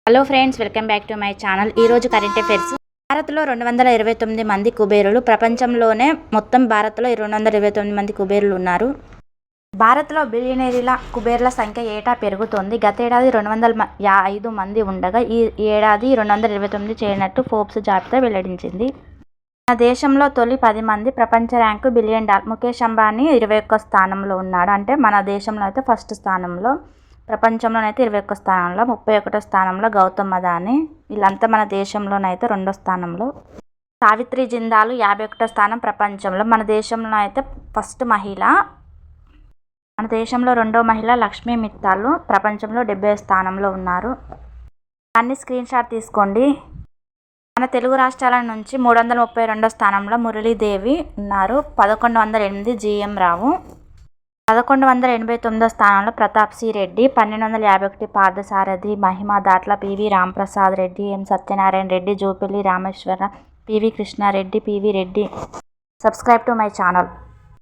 Hello friends, welcome back to my channel. ఈరోజు current affairs. భారత్లో 229 మంది కుబేరులు. ప్రపంచంలోనే మొత్తం భారత్లో 229 మంది కుబేరులు ఉన్నారు. భారత్లో బిలియనీర్ల కుబేర్ల సంఖ్య ఏటా పెరుగుతోంది. గతేడాది 205 మంది ఉండగా ఈ ఏడాది 229 చేరినట్టు ఫోర్బ్స్ జాబితా వెల్లడించింది. మన దేశంలో తొలి 10 మంది. ప్రపంచ rank billion dollar. Mukesh Ambani 21 స్థానంలో ఉన్నాడు. అంటే మన దేశంలో అయితే ఫస్ట్ స్థానంలో, ప్రపంచంలోనైతే 21 స్థానంలో, 31 స్థానంలో గౌతమ్ అదానీ. వీళ్ళంతా మన దేశంలోనైతే 2వ స్థానంలో. సావిత్రి జిందాల్ 51 స్థానం ప్రపంచంలో. మన దేశంలో అయితే ఫస్ట్ మహిళ. మన దేశంలో 2వ మహిళ లక్ష్మీ మిత్తాల్ ప్రపంచంలో 70వ స్థానంలో ఉన్నారు. దాన్ని స్క్రీన్ షాట్ తీసుకోండి. మన తెలుగు రాష్ట్రాల నుంచి 332వ స్థానంలో మురళీదేవి ఉన్నారు. 1108 జిఎం రావు. 1189వ స్థానంలో Pratap C Reddy. 1251 Parthasarathi, Mahima Datla, PV Ramprasad Reddy, M Satyanarayana Reddy, Jupalli Rameshwara, PV Krishna Reddy, PV Reddy. Subscribe to my channel.